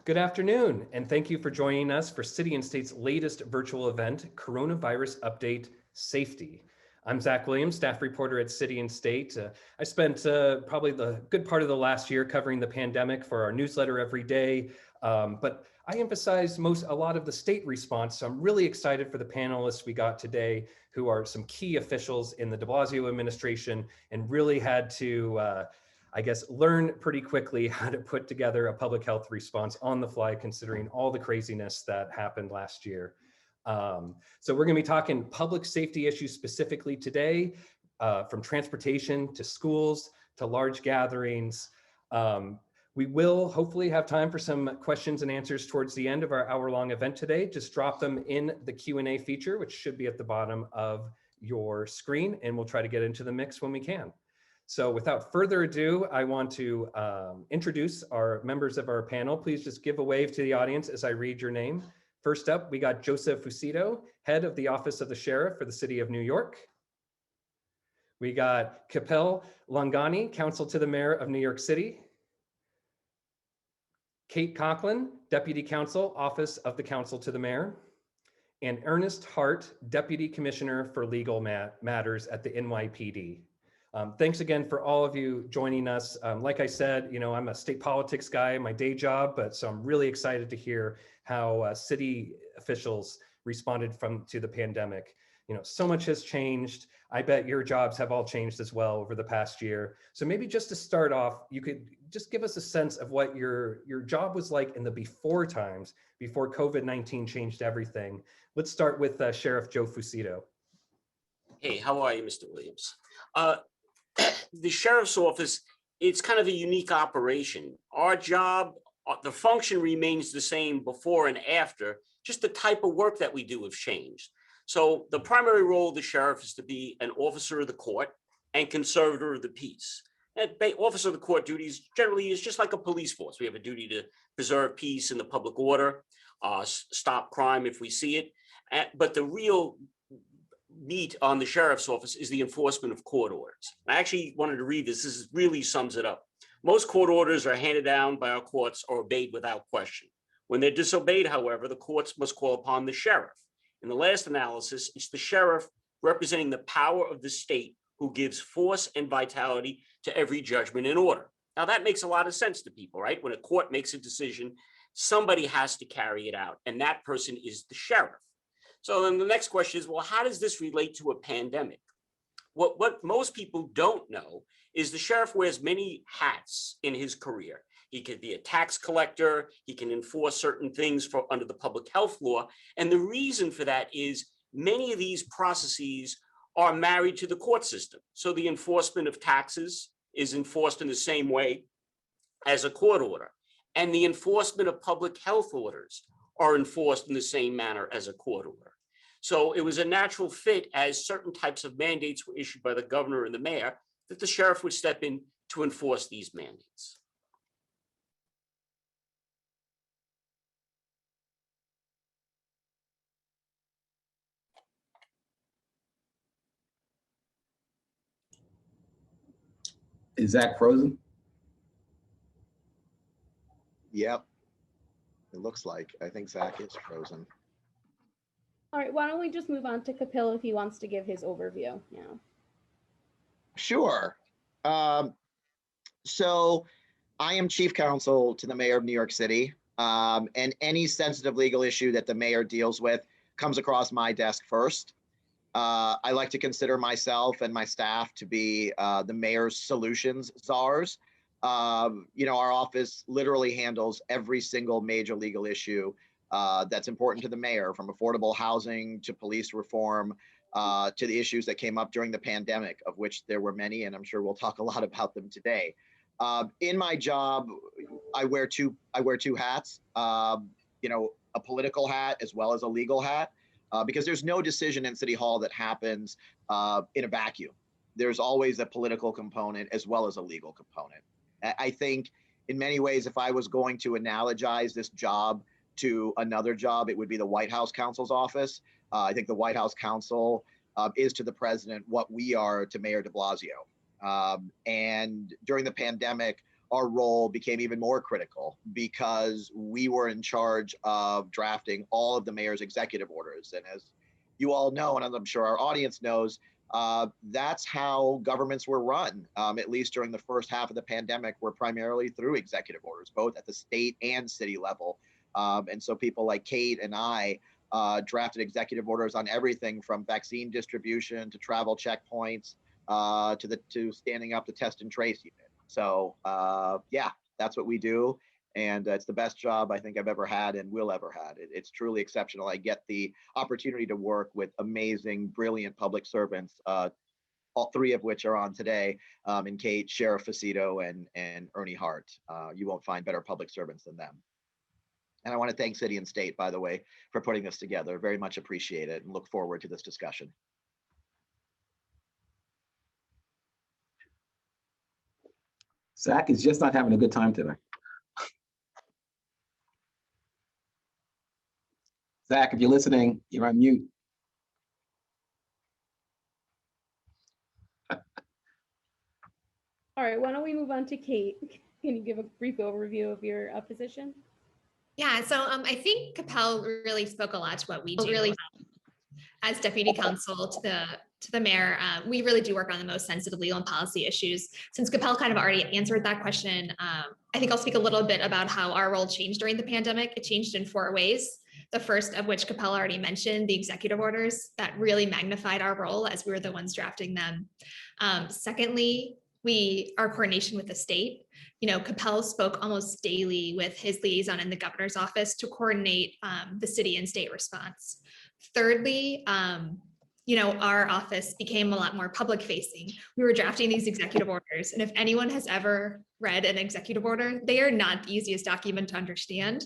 Good afternoon, and thank you for joining us for City and State's latest virtual event, Coronavirus Update Safety. I'm Zach Williams, staff reporter at City and State. I spent probably the good part of the last year covering the pandemic for our newsletter every day, but I emphasized a lot of the state response. So I'm really excited for the panelists we got today, who are some key officials in the de Blasio administration and really had to learn pretty quickly how to put together a public health response on the fly, considering all the craziness that happened last year. So we're gonna be talking public safety issues specifically today, from transportation to schools to large gatherings. We will hopefully have time for some questions and answers towards the end of our hour-long event today. Just drop them in the Q&A feature, which should be at the bottom of your screen, and we'll try to get into the mix when we can. So without further ado, I want to introduce our members of our panel. Please just give a wave to the audience as I read your name. First up, we got Joseph Fucito, head of the Office of the Sheriff for the City of New York. We got Kapil Longani, Counsel to the Mayor of New York City. Kate Cocklin, Deputy Counsel, Office of the Counsel to the Mayor. And Ernest Hart, Deputy Commissioner for Legal Matters at the NYPD. Thanks again for all of you joining us. Like I said, I'm a state politics guy in my day job, so I'm really excited to hear how city officials responded to the pandemic. So much has changed. I bet your jobs have all changed as well over the past year. So maybe just to start off, you could just give us a sense of what your job was like in the before times, before COVID-19 changed everything. Let's start with Sheriff Joe Fucito. Hey, how are you, Mr. Williams? The sheriff's office, it's kind of a unique operation. Our job, the function remains the same before and after, just the type of work that we do have changed. So the primary role of the sheriff is to be an officer of the court and conservator of the peace. And officer of the court duties generally is just like a police force. We have a duty to preserve peace and the public order, stop crime if we see it. But the real meat on the sheriff's office is the enforcement of court orders. I actually wanted to read this. This really sums it up. Most court orders are handed down by our courts or obeyed without question. When they're disobeyed, however, the courts must call upon the sheriff. In the last analysis, it's the sheriff representing the power of the state who gives force and vitality to every judgment and order. Now that makes a lot of sense to people, right? When a court makes a decision, somebody has to carry it out, and that person is the sheriff. So then the next question is, well, how does this relate to a pandemic? What most people don't know is the sheriff wears many hats in his career. He could be a tax collector. He can enforce certain things under the public health law. And the reason for that is many of these processes are married to the court system. So the enforcement of taxes is enforced in the same way as a court order. And the enforcement of public health orders are enforced in the same manner as a court order. So it was a natural fit, as certain types of mandates were issued by the governor and the mayor, that the sheriff would step in to enforce these mandates. Is Zach frozen? Yep, it looks like. I think Zach is frozen. All right, why don't we just move on to Kapil if he wants to give his overview now. Sure. So I am chief counsel to the mayor of New York City, and any sensitive legal issue that the mayor deals with comes across my desk first. I like to consider myself and my staff to be the mayor's solutions czars. Our office literally handles every single major legal issue that's important to the mayor, from affordable housing to police reform to the issues that came up during the pandemic, of which there were many, and I'm sure we'll talk a lot about them today. In my job, I wear two hats, a political hat as well as a legal hat, because there's no decision in City Hall that happens in a vacuum. There's always a political component as well as a legal component. I think in many ways, if I was going to analogize this job to another job, it would be the White House counsel's office. I think the White House counsel is to the president what we are to Mayor de Blasio. And during the pandemic, our role became even more critical because we were in charge of drafting all of the mayor's executive orders. And as you all know, and I'm sure our audience knows, that's how governments were run, at least during the first half of the pandemic, were primarily through executive orders, both at the state and city level. And so people like Kate and I drafted executive orders on everything from vaccine distribution to travel checkpoints to standing up the test and trace unit. So yeah, that's what we do. And it's the best job I think I've ever had and will ever had. It's truly exceptional. I get the opportunity to work with amazing, brilliant public servants, all three of which are on today, in Kate, Sheriff Fucito, and Ernest Hart. You won't find better public servants than them. And I want to thank City and State, by the way, for putting this together. Very much appreciate it and look forward to this discussion. Zach is just not having a good time today. Zach, if you're listening, you're on mute. All right, why don't we move on to Kate? Can you give a brief overview of your position? Yeah, so I think Kapil really spoke a lot to what we do. As deputy counsel to the mayor, we really do work on the most sensitive legal and policy issues. Since Kapil kind of already answered that question, I think I'll speak a little bit about how our role changed during the pandemic. It changed in 4 ways. The first of which Kapil already mentioned, the executive orders that really magnified our role as we were the ones drafting them. Secondly, our coordination with the state. You know, Kapil spoke almost daily with his liaison in the governor's office to coordinate the city and state response. Thirdly, you know, our office became a lot more public facing. We were drafting these executive orders. And if anyone has ever read an executive order, they are not the easiest document to understand.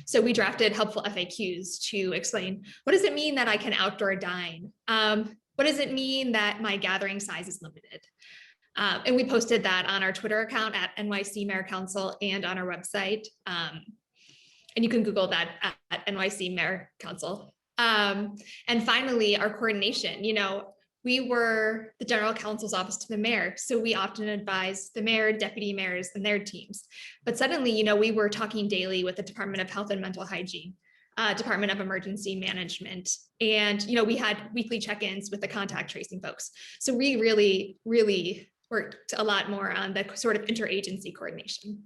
So we drafted helpful FAQs to explain, what does it mean that I can outdoor dine? What does it mean that my gathering size is limited? And we posted that on our Twitter account at NYC Mayor Council and on our website. And you can Google that at NYC Mayor Council. And finally, our coordination. You know, we were the general counsel's office to the mayor. So we often advise the mayor, deputy mayors, and their teams. But suddenly, you know, we were talking daily with the Department of Health and Mental Hygiene, Department of Emergency Management. And, you know, we had weekly check-ins with the contact tracing folks. So we really, really worked a lot more on the sort of interagency coordination.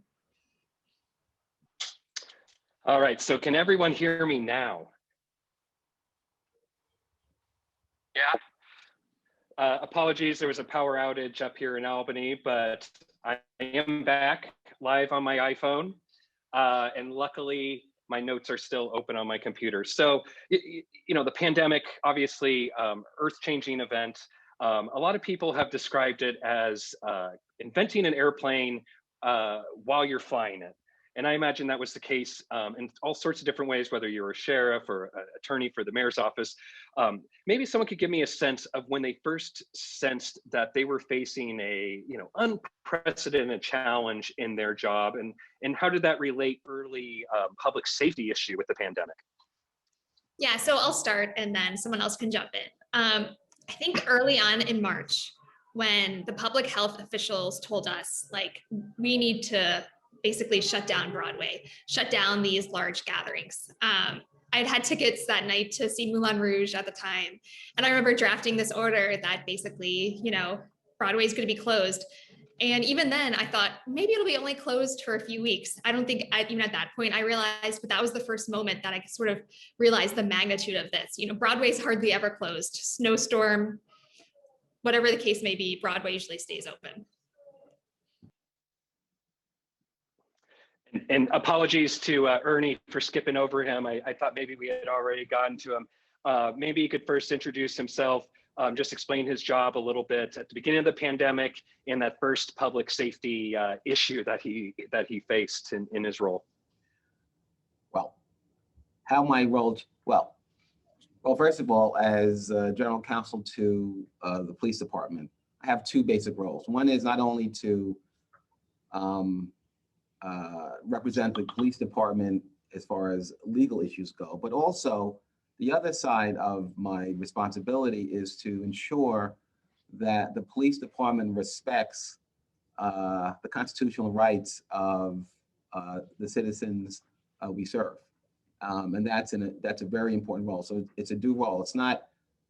All right, so can everyone hear me now? Yeah. Apologies, there was a power outage up here in Albany, but I am back live on my iPhone. And luckily, my notes are still open on my computer. So, you know, the pandemic, obviously, earth-changing event. A lot of people have described it as inventing an airplane while you're flying it. And I imagine that was the case in all sorts of different ways, whether you're a sheriff or an attorney for the mayor's office. Maybe someone could give me a sense of when they first sensed that they were facing a, you know, unprecedented challenge in their job, and how did that relate early public safety issue with the pandemic? Yeah, so I'll start and then someone else can jump in. I think early on in March, when the public health officials told us, like, we need to basically shut down Broadway, shut down these large gatherings. I'd had tickets that night to see Moulin Rouge at the time. And I remember drafting this order that basically, you know, Broadway's going to be closed. And even then I thought maybe it'll be only closed for a few weeks. I don't think even at that point I realized, but that was the first moment that I sort of realized the magnitude of this. You know, Broadway's hardly ever closed. Snowstorm, whatever the case may be, Broadway usually stays open. And apologies to Ernie for skipping over him. I thought maybe we had already gotten to him. Maybe he could first introduce himself, just explain his job a little bit at the beginning of the pandemic and that first public safety issue that he faced in his role. Well, how my role, well, first of all, as general counsel to the police department, I have 2 basic roles. One is not only to represent the police department as far as legal issues go, but also the other side of my responsibility is to ensure that the police department respects the constitutional rights of the citizens we serve. And that's a very important role. So it's a due role. It's not,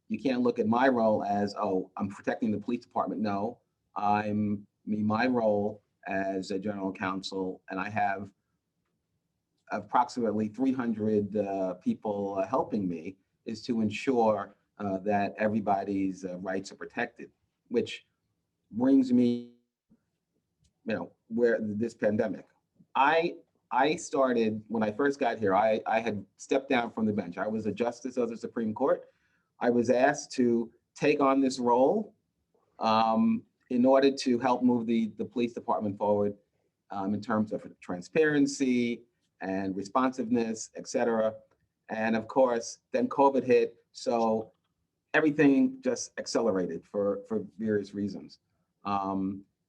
you can't look at my role as, oh, I'm protecting the police department. No, my role as a general counsel, and I have approximately 300 people helping me, is to ensure that everybody's rights are protected, which brings me, where this pandemic. I started, when I first got here, I had stepped down from the bench. I was a justice of the Supreme Court. I was asked to take on this role in order to help move the police department forward in terms of transparency and responsiveness, et cetera. And of course, then COVID hit. So everything just accelerated for various reasons.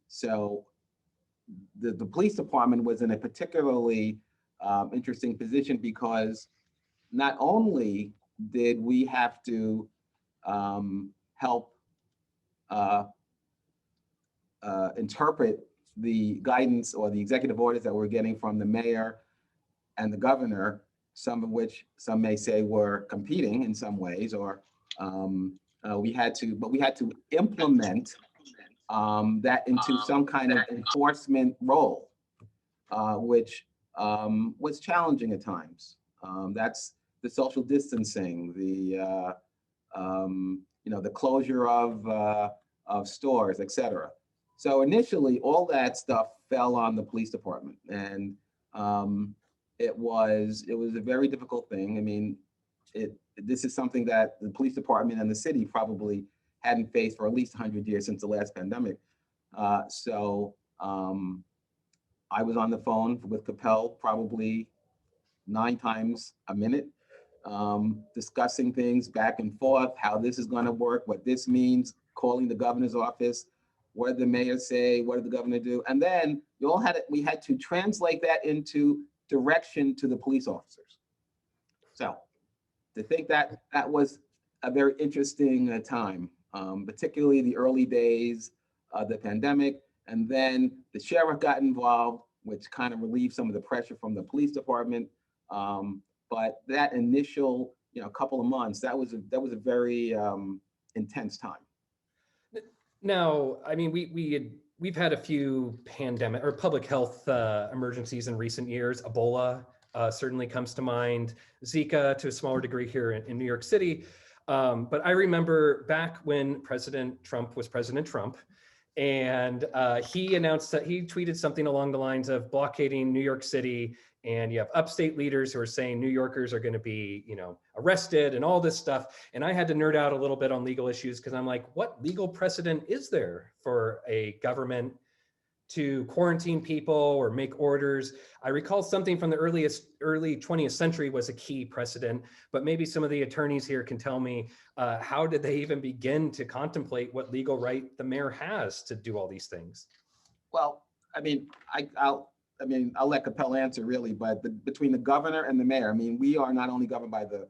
So the police department was in a particularly interesting position because not only did we have to help interpret the guidance or the executive orders that we're getting from the mayor and the governor, some of which some may say were competing in some ways, or we had to implement that into some kind of enforcement role, which was challenging at times. That's the social distancing, the closure of stores, et cetera. So initially, all that stuff fell on the police department, and it was a very difficult thing. I mean, this is something that the police department and the city probably hadn't faced for at least 100 years since the last pandemic. So I was on the phone with Kapil probably 9 times a minute, discussing things back and forth, how this is going to work, what this means, calling the governor's office, what did the mayor say, what did the governor do? And then we had to translate that into direction to the police officers. So to think that was a very interesting time, particularly the early days of the pandemic. And then the sheriff got involved, which kind of relieved some of the pressure from the police department. But that initial, couple of months, that was a very intense time. Now, I mean, we've had a few pandemic or public health emergencies in recent years. Ebola certainly comes to mind. Zika to a smaller degree here in New York City. But I remember back when President Trump was President Trump, and he announced that he tweeted something along the lines of blockading New York City. And you have upstate leaders who are saying New Yorkers are going to be, arrested and all this stuff. And I had to nerd out a little bit on legal issues because I'm like, what legal precedent is there for a government to quarantine people or make orders? I recall something from the early 20th century was a key precedent, but maybe some of the attorneys here can tell me how did they even begin to contemplate what legal right the mayor has to do all these things? Well, I'll let Kapil answer really, but between the governor and the mayor, we are not only governed by the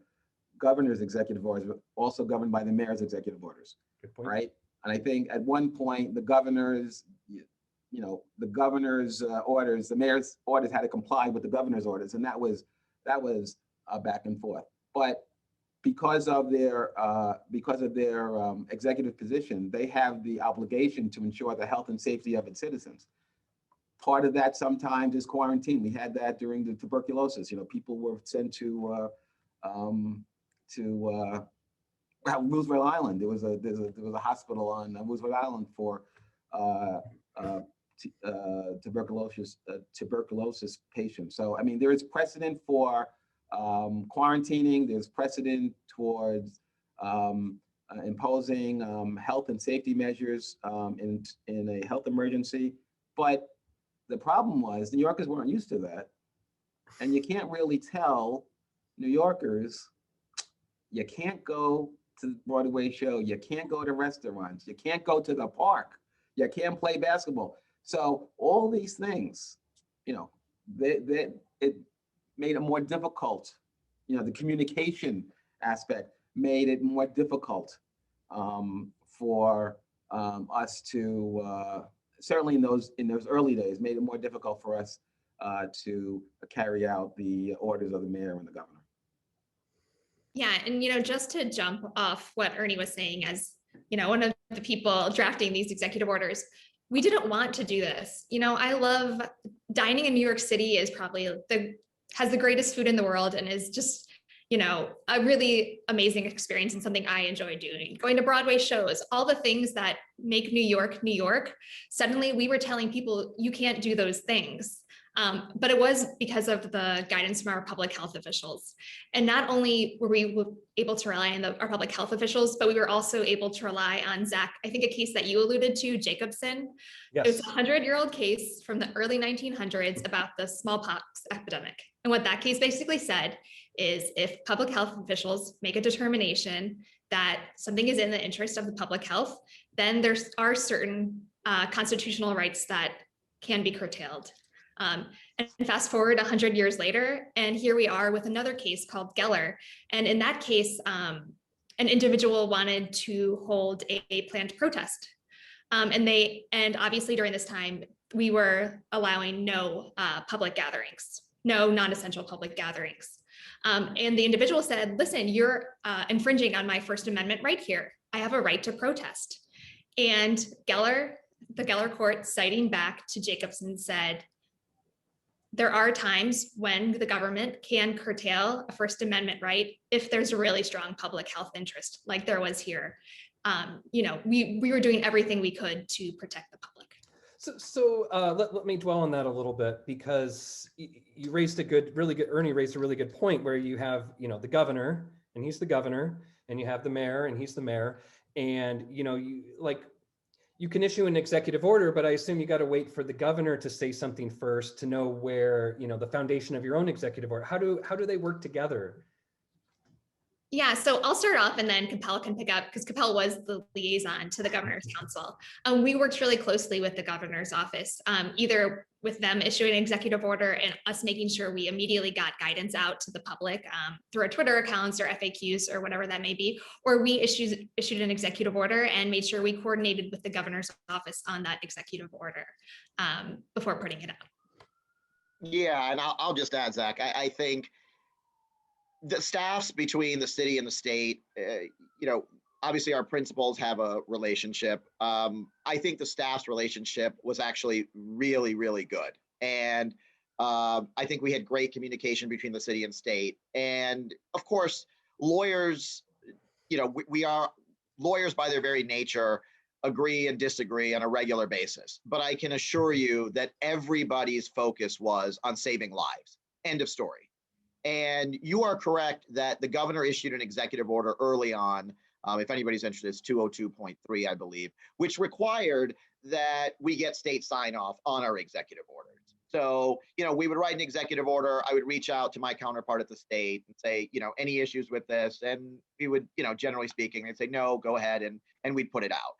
governor's executive orders, but also governed by the mayor's executive orders, Good point. right? And I think at one point, the governor's orders, the mayor's orders had to comply with the governor's orders, and that was back and forth. But because of their executive position, they have the obligation to ensure the health and safety of its citizens. Part of that sometimes is quarantine. We had that during the tuberculosis. People were sent to Roosevelt Island. There was a hospital on Roosevelt Island for tuberculosis patients. So there is precedent for quarantining. There's precedent towards imposing health and safety measures in a health emergency. But the problem was New Yorkers weren't used to that. And you can't really tell New Yorkers, you can't go to the Broadway show, you can't go to restaurants, you can't go to the park, you can't play basketball. So all these things, it made it more difficult. The communication aspect made it more difficult for us to certainly in those early days, made it more difficult for us to carry out the orders of the mayor and the governor. Yeah, and just to jump off what Ernie was saying, as one of the people drafting these executive orders, we didn't want to do this. I love dining in New York City. Is probably has the greatest food in the world, and is just a really amazing experience and something I enjoy doing. Going to Broadway shows, all the things that make New York, New York. Suddenly we were telling people you can't do those things. But it was because of the guidance from our public health officials. And not only were we able to rely on our public health officials, but we were also able to rely on, Zach, I think a case that you alluded to, Jacobson. Yes. It was a 100-year-old case from the early 1900s about the smallpox epidemic. And what that case basically said is if public health officials make a determination that something is in the interest of the public health, then there are certain constitutional rights that can be curtailed. And fast forward 100 years later, and here we are with another case called Geller. And in that case, an individual wanted to hold a planned protest. And obviously during this time, we were allowing no public gatherings, no non-essential public gatherings. And the individual said, listen, you're infringing on my First Amendment right here. I have a right to protest. And the Geller court, citing back to Jacobson, said, there are times when the government can curtail a First Amendment right if there's a really strong public health interest, like there was here. We were doing everything we could to protect the public. So let me dwell on that a little bit, because you raised Ernie raised a really good point, where you have, the governor, and he's the governor, and you have the mayor, and he's the mayor, and you can issue an executive order, but I assume you got to wait for the governor to say something first to know where, the foundation of your own executive order. How do they work together? Yeah, so I'll start off and then Kapil can pick up, because Kapil was the liaison to the governor's council. We worked really closely with the governor's office, either with them issuing an executive order and us making sure we immediately got guidance out to the public through our Twitter accounts or FAQs or whatever that may be, or we issued an executive order and made sure we coordinated with the governor's office on that executive order before putting it out. Yeah, and I'll just add, Zach, I think the staffs between the city and the state, obviously our principals have a relationship. I think the staff's relationship was actually really, really good. And I think we had great communication between the city and state. And of course, lawyers, we are lawyers by their very nature, agree and disagree on a regular basis. But I can assure you that everybody's focus was on saving lives. End of story. And you are correct that the governor issued an executive order early on. If anybody's interested, it's 202.3, I believe, which required that we get state sign off on our executive orders. So, we would write an executive order. I would reach out to my counterpart at the state and say, any issues with this? And we would, generally speaking, they'd say, no, go ahead. And we'd put it out.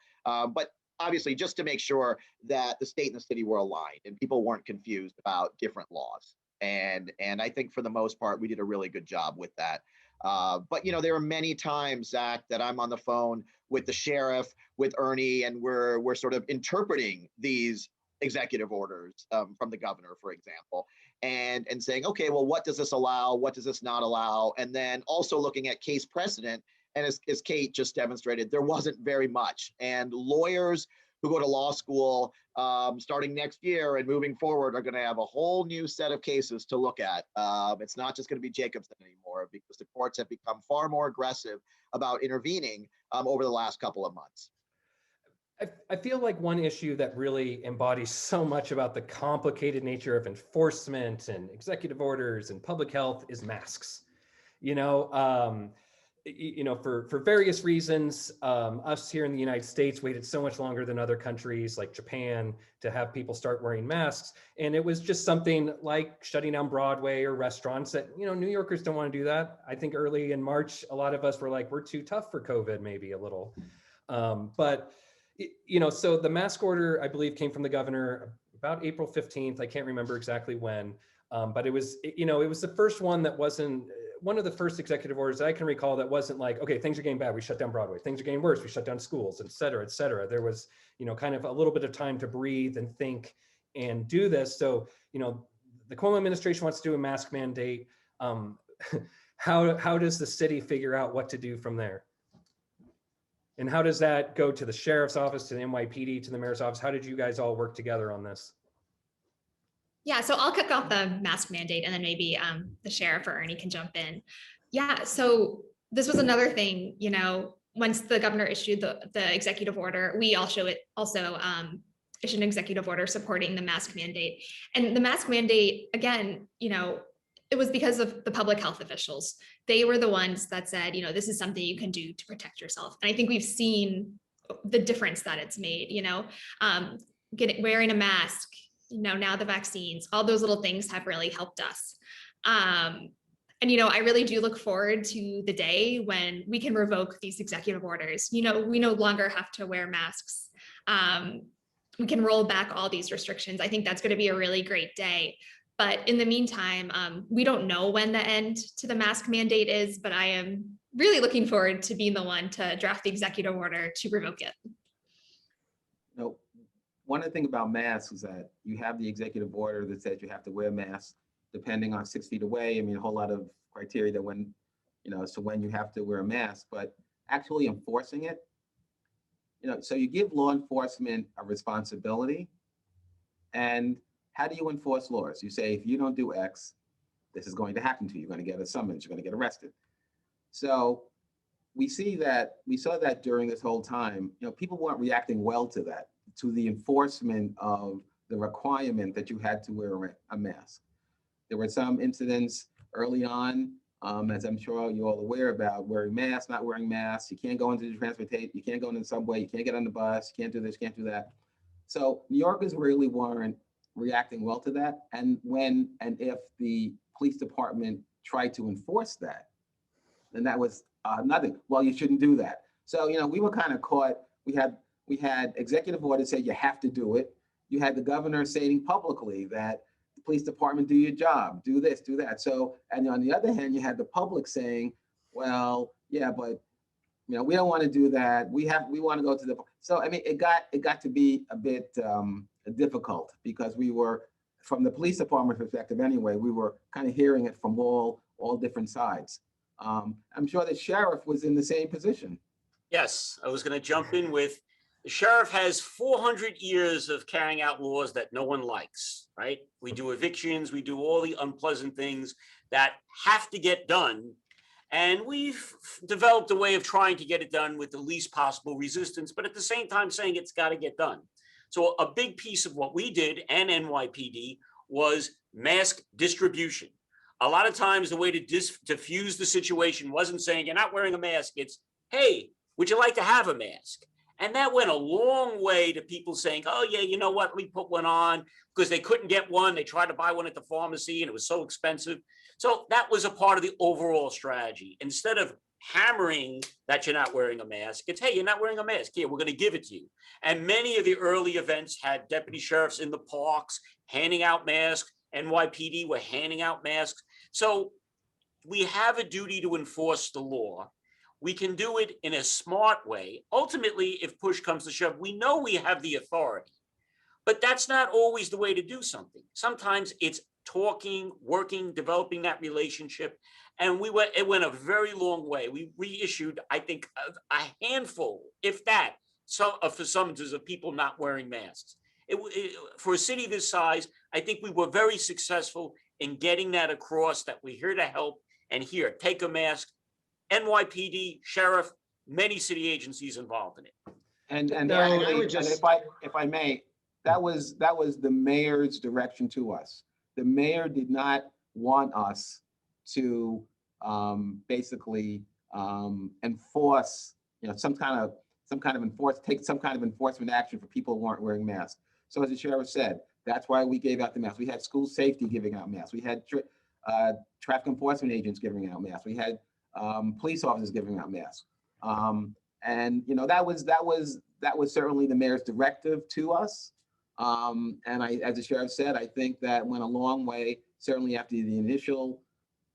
But obviously, just to make sure that the state and the city were aligned and people weren't confused about different laws. And I think for the most part, we did a really good job with that. But, there are many times, Zach, that I'm on the phone with the sheriff, with Ernie, and we're sort of interpreting these executive orders from the governor, for example, and saying, okay, well, what does this allow? What does this not allow? And then also looking at case precedent. And as Kate just demonstrated, there wasn't very much. And lawyers who go to law school starting next year and moving forward are going to have a whole new set of cases to look at. It's not just going to be Jacobson anymore, because the courts have become far more aggressive about intervening over the last couple of months. I feel like one issue that really embodies so much about the complicated nature of enforcement and executive orders and public health is masks. For various reasons, us here in the United States waited so much longer than other countries like Japan to have people start wearing masks. And it was just something like shutting down Broadway or restaurants that, New Yorkers don't want to do that. I think early in March, a lot of us were like, we're too tough for COVID, maybe a little. So the mask order, I believe, came from the governor about April 15th. I can't remember exactly when, but it was, it was the first one that wasn't one of the first executive orders I can recall that wasn't like, okay, things are getting bad, we shut down Broadway. Things are getting worse, we shut down schools, et cetera, et cetera. There was, kind of a little bit of time to breathe and think and do this. So, the Cuomo administration wants to do a mask mandate. How does the city figure out what to do from there? And how does that go to the sheriff's office, to the NYPD, to the mayor's office? How did you guys all work together on this? Yeah, so I'll kick off the mask mandate and then maybe the sheriff or Ernie can jump in. Yeah, so this was another thing, once the governor issued the executive order, we also issued an executive order supporting the mask mandate. And the mask mandate, again, it was because of the public health officials. They were the ones that said, this is something you can do to protect yourself. And I think we've seen the difference that it's made, wearing a mask, now the vaccines, all those little things have really helped us. And, I really do look forward to the day when we can revoke these executive orders. We no longer have to wear masks. We can roll back all these restrictions. I think that's going to be a really great day. But in the meantime, we don't know when the end to the mask mandate is, but I am really looking forward to being the one to draft the executive order to revoke it. One of the things about masks is that you have the executive order that says you have to wear masks depending on 6 feet away. I mean, a whole lot of criteria that when you have to wear a mask, but actually enforcing it, so you give law enforcement a responsibility. And how do you enforce laws? You say, if you don't do X, this is going to happen to you. You're going to get a summons, you're going to get arrested. So we saw that during this whole time, people weren't reacting well to that, to the enforcement of the requirement that you had to wear a mask. There were some incidents early on, as I'm sure you're all aware about, wearing masks, not wearing masks. You can't go into the transportation, you can't go into the subway, you can't get on the bus, you can't do this, you can't do that. So New Yorkers really weren't reacting well to that. And when and if the police department tried to enforce that, then that was nothing. Well, you shouldn't do that. So, we were kind of caught. We had executive orders say you have to do it. You had the governor saying publicly that the police department, do your job, do this, do that. So, and on the other hand, you had the public saying, well, yeah, but we don't want to do that. We want to go to the. So, I mean, it got to be a bit difficult because we were, from the police department perspective anyway, we were kind of hearing it from all different sides. I'm sure the sheriff was in the same position. Yes, I was going to jump in with, the sheriff has 400 years of carrying out laws that no one likes, right? We do evictions, we do all the unpleasant things that have to get done. And we've developed a way of trying to get it done with the least possible resistance, but at the same time saying it's got to get done. So a big piece of what we did, and NYPD, was mask distribution. A lot of times the way to diffuse the situation wasn't saying you're not wearing a mask, it's, hey, would you like to have a mask? And that went a long way to people saying, oh yeah, you know what, let me put one on, because they couldn't get one. They tried to buy one at the pharmacy and it was so expensive. So that was a part of the overall strategy. Instead of hammering that you're not wearing a mask, it's, hey, you're not wearing a mask, here, we're going to give it to you. And many of the early events had deputy sheriffs in the parks handing out masks. NYPD were handing out masks. So we have a duty to enforce the law. We can do it in a smart way. Ultimately, if push comes to shove, we know we have the authority, but that's not always the way to do something. Sometimes it's talking, working, developing that relationship. And it went a very long way. We reissued, I think, a handful, if that, for summonses of people not wearing masks. For a city this size, I think we were very successful in getting that across, that we're here to help, and here, take a mask. NYPD, sheriff, many city agencies involved in it. And I would just, if I may, that was the mayor's direction to us. The mayor did not want us to basically enforce, take some kind of enforcement action for people who aren't wearing masks. So as the sheriff said, that's why we gave out the masks. We had school safety giving out masks. We had traffic enforcement agents giving out masks. We had police officers giving out masks. And that was certainly the mayor's directive to us. And as the sheriff said, I think that went a long way, certainly after the initial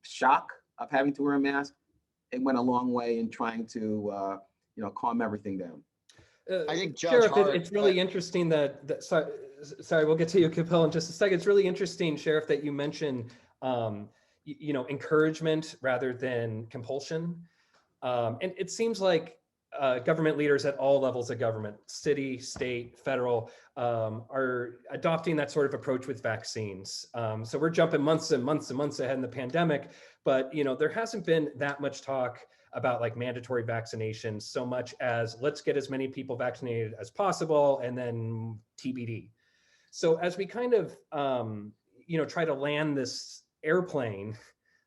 shock of having to wear a mask, it went a long way in trying to, calm everything down. I think Judge Sheriff, Hart. it's really interesting sorry, we'll get to you, Kapil, in just a second. It's really interesting, Sheriff, that you mentioned, encouragement rather than compulsion. And it seems like government leaders at all levels of government, city, state, federal, are adopting that sort of approach with vaccines. So we're jumping months and months and months ahead in the pandemic, but there hasn't been that much talk about like mandatory vaccinations so much as let's get as many people vaccinated as possible and then TBD. So as we kind of, try to land this airplane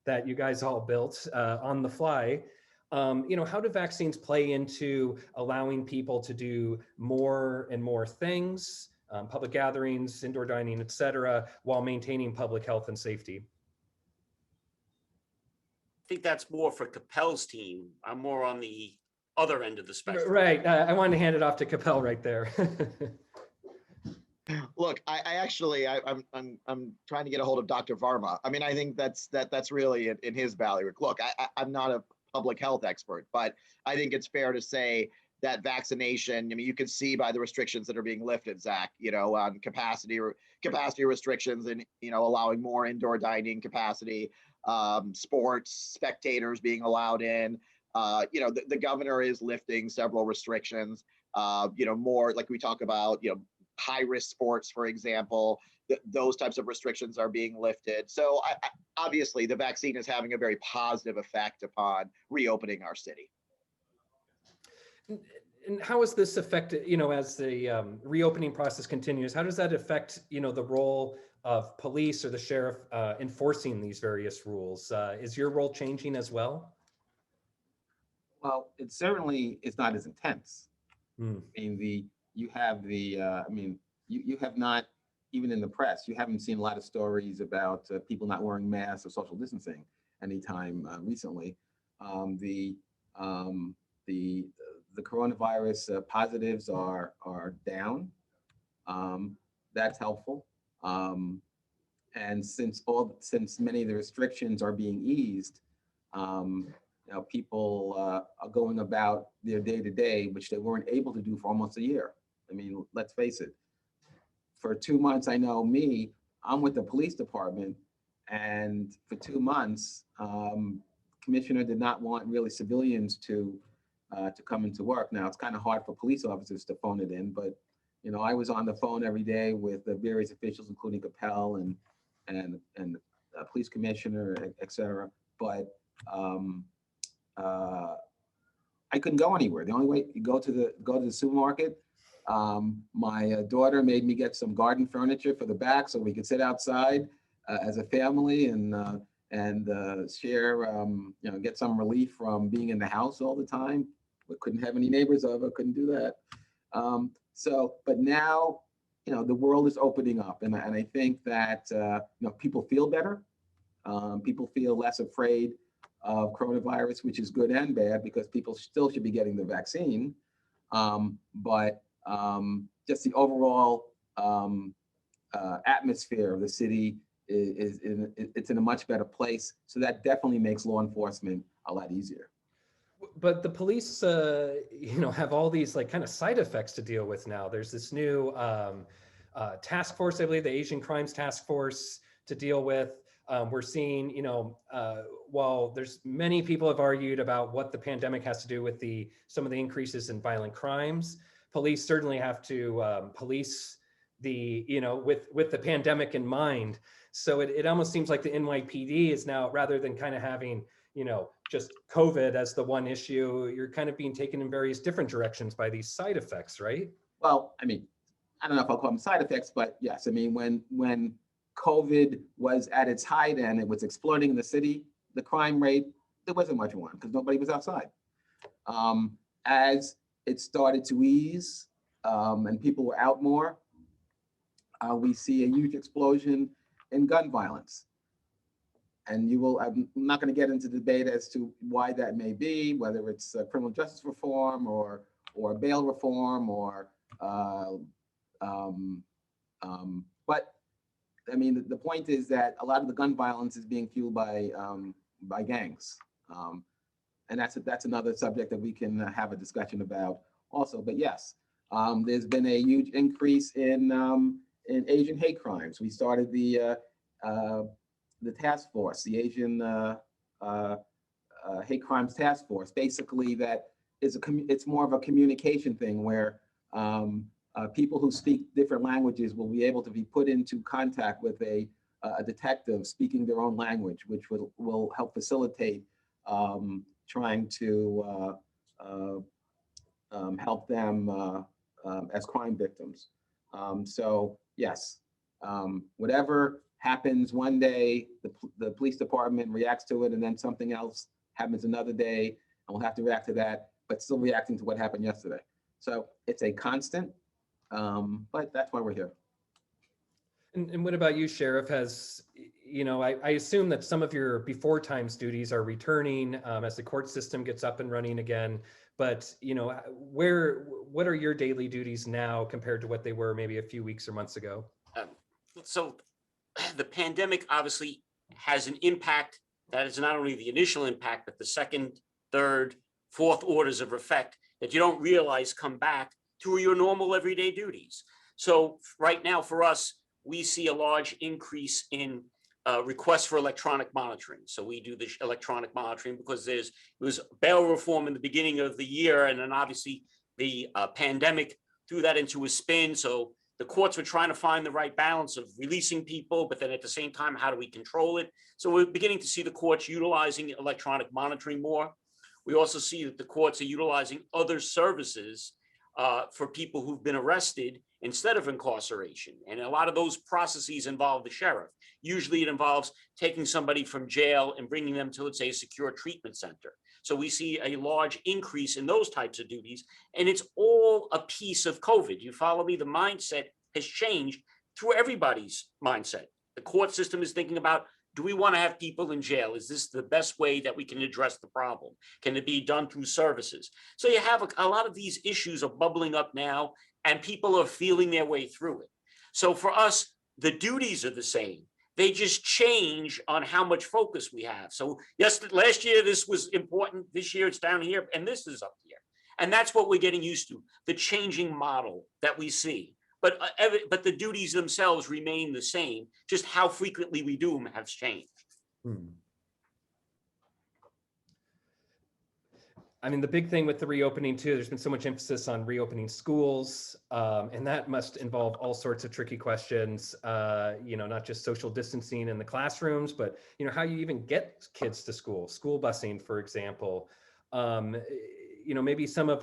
that you guys all built on the fly, how do vaccines play into allowing people to do more and more things, public gatherings, indoor dining, et cetera, while maintaining public health and safety? I think that's more for Kapil's team. I'm more on the other end of the spectrum. Right. I wanted to hand it off to Kapil right there. Look, I'm trying to get a hold of Dr. Varma. I mean, I think that's really in his bailiwick. Look, I'm not a public health expert, but I think it's fair to say that vaccination, I mean, you can see by the restrictions that are being lifted, Zach, on capacity restrictions and, allowing more indoor dining capacity, sports, spectators being allowed in. The governor is lifting several restrictions, more like we talk about, high risk sports, for example, those types of restrictions are being lifted. So obviously the vaccine is having a very positive effect upon reopening our city. And how is this affected, as the reopening process continues, how does that affect, the role of police or the sheriff enforcing these various rules? Is your role changing as well? Well, it certainly is not as intense. Mm. I mean, you have not, even in the press, you haven't seen a lot of stories about people not wearing masks or social distancing anytime recently. The coronavirus positives are down. That's helpful. And since many of the restrictions are being eased, people are going about their day to day, which they weren't able to do for almost a year. I mean, let's face it. For 2 months, I know I'm with the police department, and for 2 months, commissioner did not want really civilians to come into work. Now it's kind of hard for police officers to phone it in, but I was on the phone every day with the various officials, including Kapil and police commissioner, et cetera. But I couldn't go anywhere. The only way you go to the supermarket. My daughter made me get some garden furniture for the back so we could sit outside as a family and share, get some relief from being in the house all the time. We couldn't have any neighbors over, couldn't do that. But now, the world is opening up, and I think that people feel better. People feel less afraid of coronavirus, which is good and bad because people still should be getting the vaccine. But just the overall atmosphere of the city it's in a much better place. So that definitely makes law enforcement a lot easier. But the police, have all these like kind of side effects to deal with now. There's this new task force, I believe, the Asian Crimes Task Force to deal with. We're seeing, while there's many people have argued about what the pandemic has to do with some of the increases in violent crimes, police certainly have to police with the pandemic in mind. So it almost seems like the NYPD is now, rather than kind of having, just COVID as the one issue, you're kind of being taken in various different directions by these side effects, right? Well, I mean, I don't know if I'll call them side effects, but yes, I mean, when COVID was at its height and it was exploding in the city, the crime rate, there wasn't much one because nobody was outside. As it started to ease and people were out more, we see a huge explosion in gun violence. And I'm not going to get into debate as to why that may be, whether it's criminal justice reform or bail reform but I mean, the point is that a lot of the gun violence is being fueled by by gangs. And that's another subject that we can have a discussion about also. But yes, there's been a huge increase in Asian hate crimes. We started the task force, the Asian hate crimes task force. Basically, that is it's more of a communication thing where people who speak different languages will be able to be put into contact with a detective speaking their own language, which will help facilitate trying to help them as crime victims. So yes, whatever happens one day, the police department reacts to it, and then something else happens another day, and we'll have to react to that, but still reacting to what happened yesterday. So it's a constant, but that's why we're here. And what about you, Sheriff? Has, I assume that some of your before times duties are returning as the court system gets up and running again. But, what are your daily duties now compared to what they were maybe a few weeks or months ago? So the pandemic obviously has an impact that is not only the initial impact, but the second, third, fourth orders of effect that you don't realize come back to your normal everyday duties. So right now for us, we see a large increase in requests for electronic monitoring. So we do the electronic monitoring because it was bail reform in the beginning of the year. And then obviously the pandemic threw that into a spin. So the courts were trying to find the right balance of releasing people, but then at the same time, how do we control it? So we're beginning to see the courts utilizing electronic monitoring more. We also see that the courts are utilizing other services for people who've been arrested instead of incarceration. And a lot of those processes involve the sheriff. Usually it involves taking somebody from jail and bringing them to, let's say, a secure treatment center. So we see a large increase in those types of duties, and it's all a piece of COVID. You follow me? The mindset has changed through everybody's mindset. The court system is thinking about, do we want to have people in jail? Is this the best way that we can address the problem? Can it be done through services? So you have a lot of these issues are bubbling up now, and people are feeling their way through it. So for us, the duties are the same. They just change on how much focus we have. So yes, last year this was important. This year it's down here, and this is up here. And that's what we're getting used to, the changing model that we see. But the duties themselves remain the same. Just how frequently we do them has changed. I mean, the big thing with the reopening too, there's been so much emphasis on reopening schools, and that must involve all sorts of tricky questions, not just social distancing in the classrooms, but, how you even get kids to school busing, for example. Maybe some of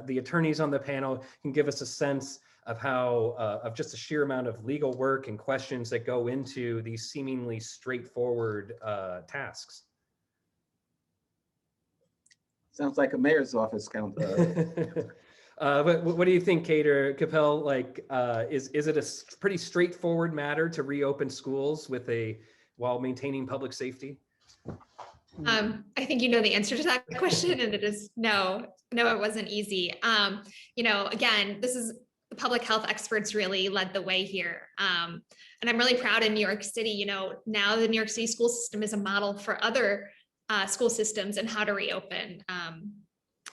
the attorneys on the panel can give us a sense of how, of just the sheer amount of legal work and questions that go into these seemingly straightforward tasks. Sounds like a mayor's office count. But what do you think, Kate or Kapil? Like, is it a pretty straightforward matter to reopen schools while maintaining public safety? I think you know the answer to that question, and it is no, it wasn't easy. Again, this is the public health experts really led the way here. And I'm really proud in New York City, now the New York City school system is a model for other school systems and how to reopen.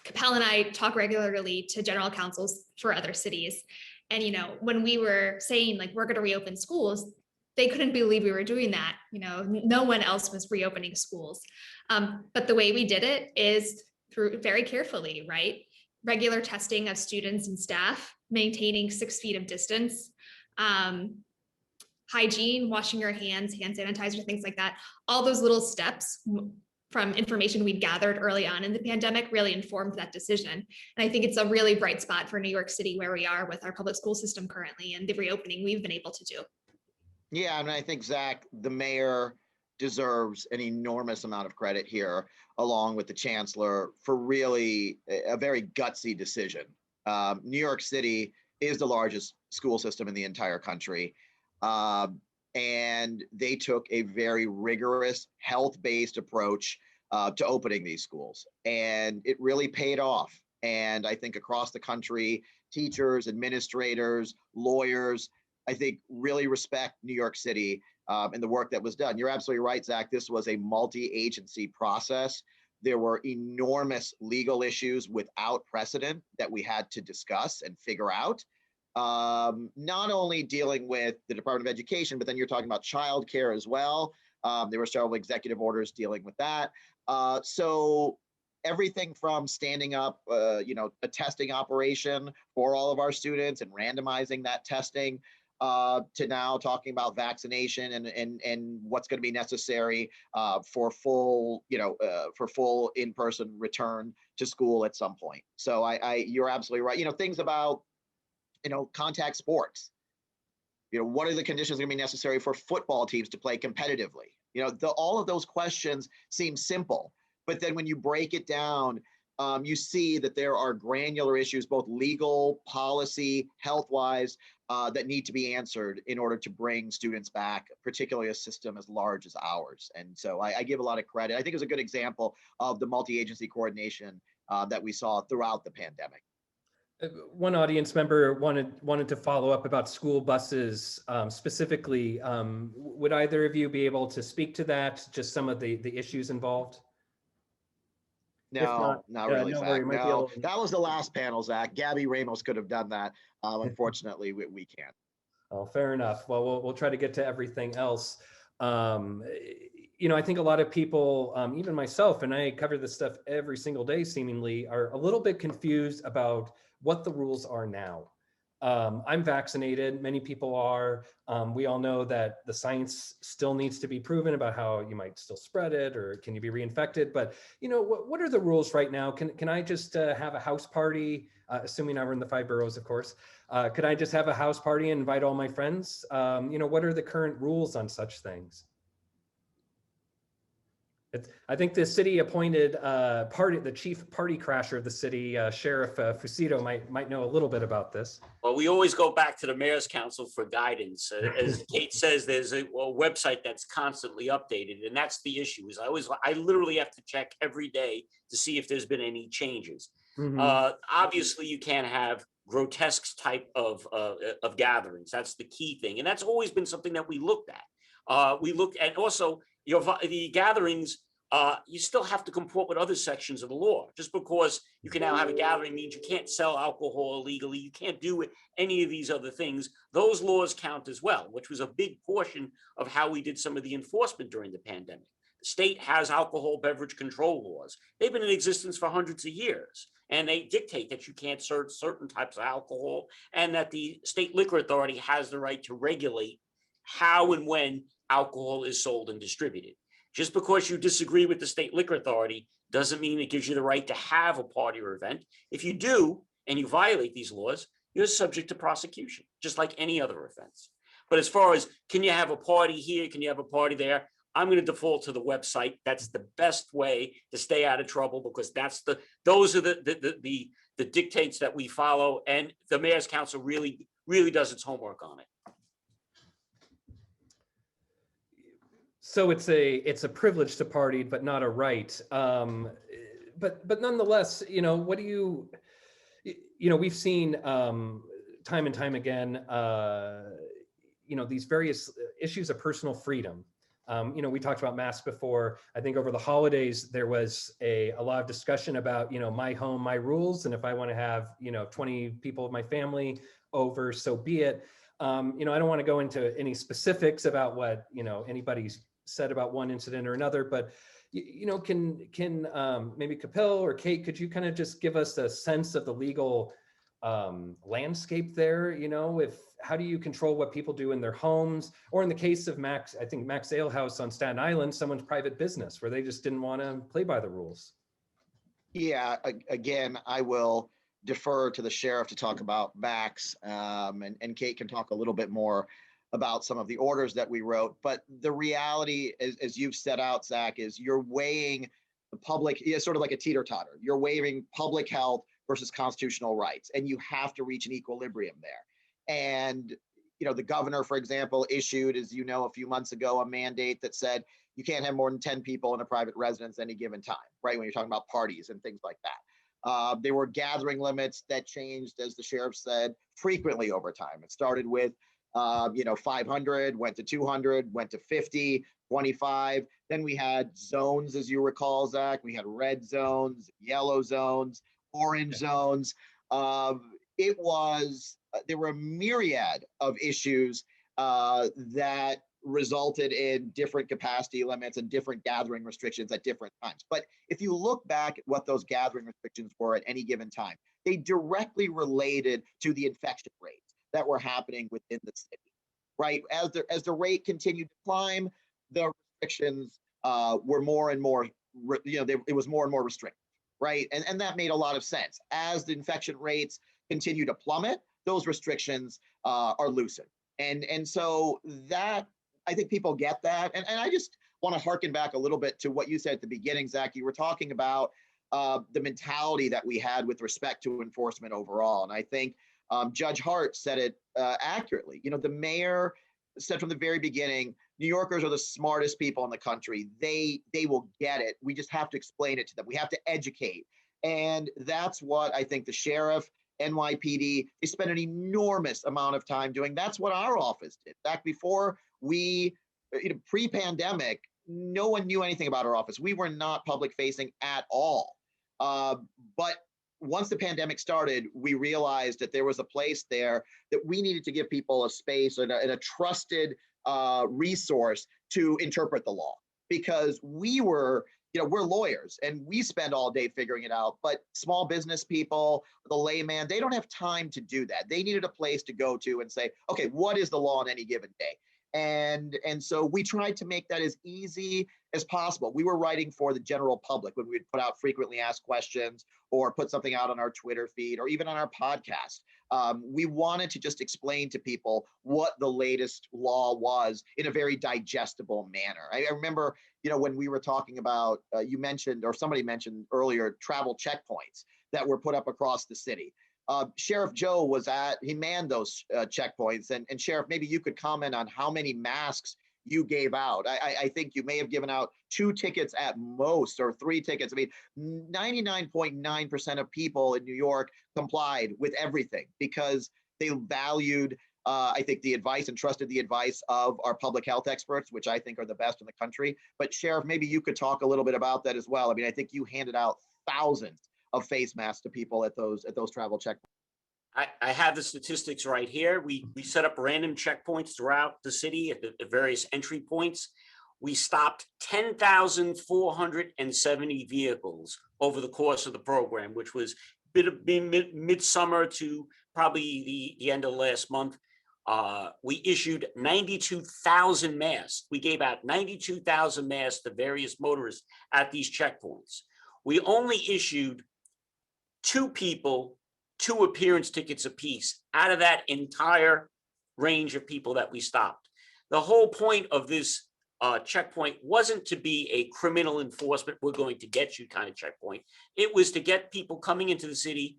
Kapil and I talk regularly to general counsels for other cities. And, when we were saying like, we're going to reopen schools, they couldn't believe we were doing that. No one else was reopening schools. But the way we did it is through very carefully, right? Regular testing of students and staff, maintaining 6 feet of distance, hygiene, washing your hands, hand sanitizer, things like that. All those little steps from information we'd gathered early on in the pandemic really informed that decision. And I think it's a really bright spot for New York City where we are with our public school system currently and the reopening we've been able to do. Yeah, and I think, Zach, the mayor deserves an enormous amount of credit here, along with the chancellor, for really a very gutsy decision. New York City is the largest school system in the entire country. And they took a very rigorous health-based approach to opening these schools. And it really paid off. And I think across the country, teachers, administrators, lawyers, I think really respect New York City and the work that was done. You're absolutely right, Zach. This was a multi-agency process. There were enormous legal issues without precedent that we had to discuss and figure out. Not only dealing with the Department of Education, but then you're talking about childcare as well. There were several executive orders dealing with that. So everything from standing up, a testing operation for all of our students and randomizing that testing, to now talking about vaccination and what's going to be necessary for full in-person return to school at some point. So you're absolutely right. Things about contact sports. What are the conditions going to be necessary for football teams to play competitively? All of those questions seem simple, but then when you break it down, you see that there are granular issues, both legal, policy, health-wise, that need to be answered in order to bring students back, particularly a system as large as ours. And so I give a lot of credit. I think it's a good example of the multi-agency coordination that we saw throughout the pandemic. One audience member wanted to follow up about school buses specifically. Would either of you be able to speak to that? Just some of the issues involved? No, not really, no Zach. worry, might be No, able to- that was the last panel, Zach. Gabby Ramos could have done that. Unfortunately, we can't. Oh, fair enough. Well, we'll try to get to everything else. I think a lot of people, even myself, and I cover this stuff every single day seemingly, are a little bit confused about what the rules are now. I'm vaccinated, many people are. We all know that the science still needs to be proven about how you might still spread it, or can you be reinfected? But what are the rules right now? Can I just have a house party, assuming I were in the 5 boroughs, of course? Could I just have a house party and invite all my friends? What are the current rules on such things? I think the city appointed the chief party crasher of the city, Sheriff Fucito, might know a little bit about this. Well, we always go back to the mayor's council for guidance. As Kate says, there's a website that's constantly updated, and that's the issue. Is I literally have to check every day to see if there's been any changes. Obviously, you can't have grotesque type of gatherings. That's the key thing, and that's always been something that we looked at. We looked at also the gatherings. You still have to comport with other sections of the law. Just because you can now have a gathering means you can't sell alcohol illegally. You can't do any of these other things. Those laws count as well, which was a big portion of how we did some of the enforcement during the pandemic. The state has alcohol beverage control laws. They've been in existence for hundreds of years, and they dictate that you can't serve certain types of alcohol, and that the state liquor authority has the right to regulate how and when alcohol is sold and distributed. Just because you disagree with the state liquor authority doesn't mean it gives you the right to have a party or event. If you do, and you violate these laws, you're subject to prosecution, just like any other offense. But as far as, can you have a party here? Can you have a party there? I'm going to default to the website. That's the best way to stay out of trouble, because those are the dictates that we follow, and the mayor's council really does its homework on it. So it's a privilege to party, but not a right. But nonetheless, what do you, we've seen time and time again, these various issues of personal freedom. We talked about masks before. I think over the holidays, there was a lot of discussion about, my home, my rules. And if I want to have, 20 people of my family over, so be it. I don't want to go into any specifics about what, anybody's said about one incident or another, but can maybe Kapil or Kate, could you kind of just give us a sense of the legal landscape there? How do you control what people do in their homes, or in the case of Max Ale House on Staten Island, someone's private business where they just didn't want to play by the rules? Yeah, again, I will defer to the sheriff to talk about Max, and Kate can talk a little bit more about some of the orders that we wrote. But the reality, as you've set out, Zach, is you're weighing the public, sort of like a teeter-totter. You're weighing public health versus constitutional rights, and you have to reach an equilibrium there. And, the governor, for example, issued, as you know, a few months ago, a mandate that said you can't have more than 10 people in a private residence at any given time, right? When you're talking about parties and things like that. There were gathering limits that changed, as the sheriff said, frequently over time. It started with 500, went to 200, went to 50, 25. Then we had zones, as you recall, Zach. We had red zones, yellow zones, orange zones. There were a myriad of issues that resulted in different capacity limits and different gathering restrictions at different times. But if you look back at what those gathering restrictions were at any given time, they directly related to the infection rates that were happening within the city, right? As the rate continued to climb, the restrictions were more and more, it was more and more restrictive, right? And that made a lot of sense. As the infection rates continue to plummet, those restrictions are loosened. And so that, I think people get that. And I just want to harken back a little bit to what you said at the beginning, Zach. You were talking about the mentality that we had with respect to enforcement overall. And I think Judge Hart said it accurately. The mayor said from the very beginning, New Yorkers are the smartest people in the country. They will get it. We just have to explain it to them. We have to educate. And that's what I think the sheriff, NYPD, they spend an enormous amount of time doing. That's what our office did. Back before we, pre-pandemic, no one knew anything about our office. We were not public facing at all. But once the pandemic started, we realized that there was a place there that we needed to give people a space and a trusted resource to interpret the law, because we're lawyers and we spend all day figuring it out, but small business people, the layman, they don't have time to do that. They needed a place to go to and say, okay, what is the law on any given day? And so we tried to make that as easy as possible. We were writing for the general public when we'd put out frequently asked questions or put something out on our Twitter feed or even on our podcast. We wanted to just explain to people what the latest law was in a very digestible manner. I remember, when we were talking about, you mentioned, or somebody mentioned earlier, travel checkpoints that were put up across the city. Sheriff Joe he manned those checkpoints. And Sheriff, maybe you could comment on how many masks you gave out. I think you may have given out 2 tickets at most, or 3 tickets. I mean, 99.9% of people in New York complied with everything because they valued, I think, the advice and trusted the advice of our public health experts, which I think are the best in the country. But Sheriff, maybe you could talk a little bit about that as well. I mean, I think you handed out thousands of face masks to people at those travel checkpoints. I have the statistics right here. We set up random checkpoints throughout the city at the various entry points. We stopped 10,470 vehicles over the course of the program, which was midsummer to probably the end of last month. We issued 92,000 masks. We gave out 92,000 masks to various motorists at these checkpoints. We only issued 2 people 2 appearance tickets apiece out of that entire range of people that we stopped. The whole point of this checkpoint wasn't to be a criminal enforcement, we're going to get you kind of checkpoint. It was to get people coming into the city,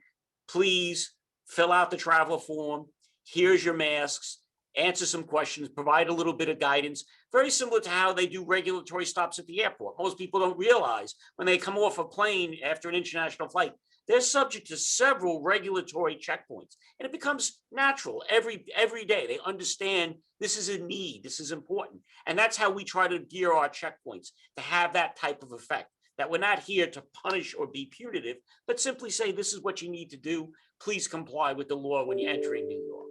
please fill out the traveler form, here's your masks, answer some questions, provide a little bit of guidance, very similar to how they do regulatory stops at the airport. Most people don't realize when they come off a plane after an international flight, they're subject to several regulatory checkpoints, and it becomes natural every day. They understand this is a need, this is important. And that's how we try to gear our checkpoints, to have that type of effect, that we're not here to punish or be punitive, but simply say, this is what you need to do. Please comply with the law when you're entering New York.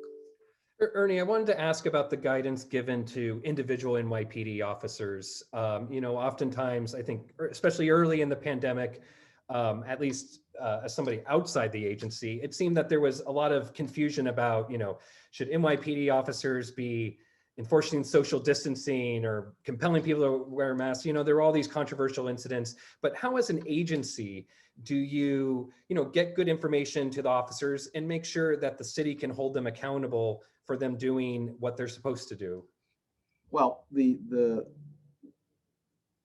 Ernie, I wanted to ask about the guidance given to individual NYPD officers. Oftentimes, I think, especially early in the pandemic, at least as somebody outside the agency, it seemed that there was a lot of confusion about, should NYPD officers be enforcing social distancing or compelling people to wear masks? There are all these controversial incidents, but how as an agency do you, get good information to the officers and make sure that the city can hold them accountable for them doing what they're supposed to do? Well,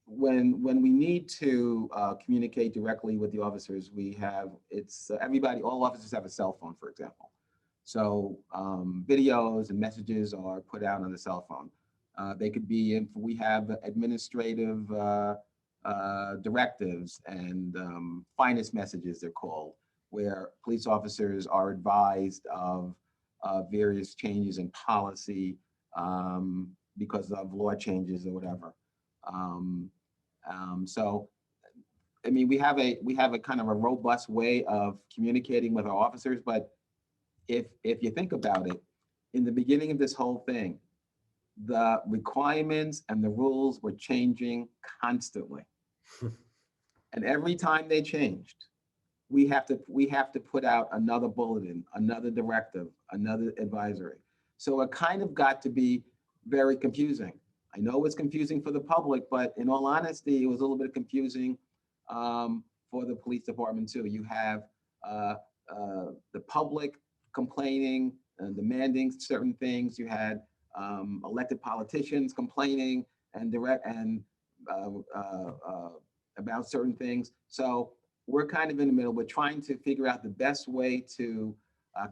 when we need to communicate directly with the officers, all officers have a cell phone, for example. So videos and messages are put out on the cell phone. They could be, we have administrative directives and finest messages, they're called, where police officers are advised of various changes in policy because of law changes or whatever. So, I mean, we have a kind of a robust way of communicating with our officers, but if you think about it, in the beginning of this whole thing, the requirements and the rules were changing constantly. And every time they changed, we have to put out another bulletin, another directive, another advisory. So it kind of got to be very confusing. I know it's confusing for the public, but in all honesty, it was a little bit confusing for the police department too. You have the public complaining and demanding certain things. You had elected politicians complaining and about certain things. So we're kind of in the middle. We're trying to figure out the best way to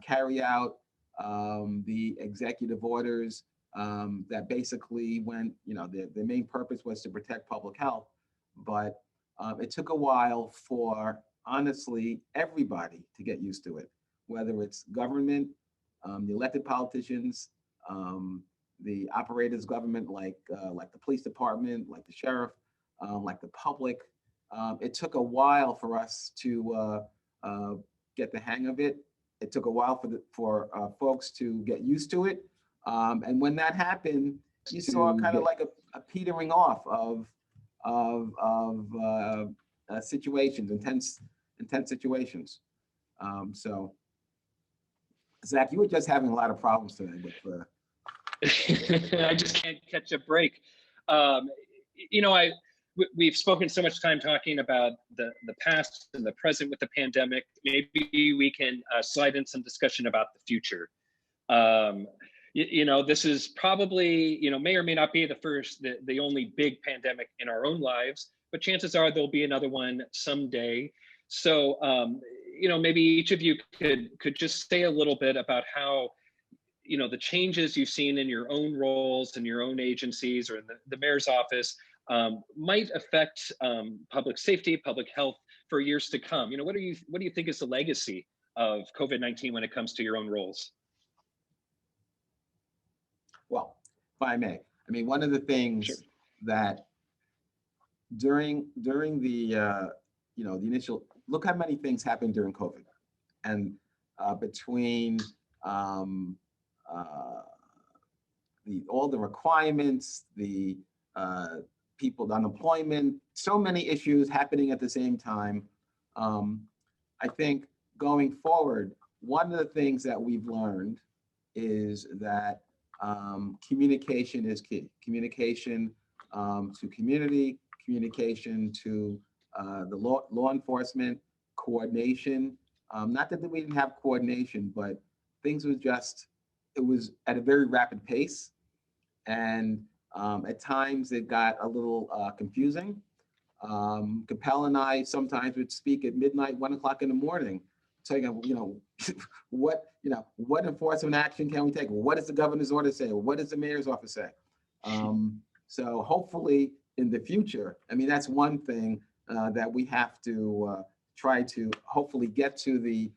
carry out the executive orders that basically went, the main purpose was to protect public health, but it took a while for, honestly, everybody to get used to it, whether it's government, the elected politicians, the operators government, like the police department, like the sheriff, like the public. It took a while for us to get the hang of it. It took a while for folks to get used to it. And when that happened, you saw kind of like a petering off of situations, intense situations. So, Zach, you were just having a lot of problems today with. I just can't catch a break. We've spoken so much time talking about the past and the present with the pandemic. Maybe we can slide in some discussion about the future. This is probably, may or may not be the only big pandemic in our own lives, but chances are there'll be another one someday. So, maybe each of you could just say a little bit about how, the changes you've seen in your own roles and your own agencies or in the mayor's office might affect public safety, public health for years to come. What do you think is the legacy of COVID-19 when it comes to your own roles? Well, if I may, one of the things Sure. that during the the initial, look how many things happened during COVID, and between all the requirements, the people, the unemployment, so many issues happening at the same time. I think going forward, one of the things that we've learned is that communication is key. Communication to community, communication to the law enforcement, coordination. Not that we didn't have coordination, but things was it was at a very rapid pace. And at times it got a little confusing. Kapil and I sometimes would speak at midnight, 1 o'clock in the morning, saying, what enforcement action can we take? What does the governor's order say? What does the mayor's office say? So hopefully in the future, that's one thing that we have to try to hopefully get to the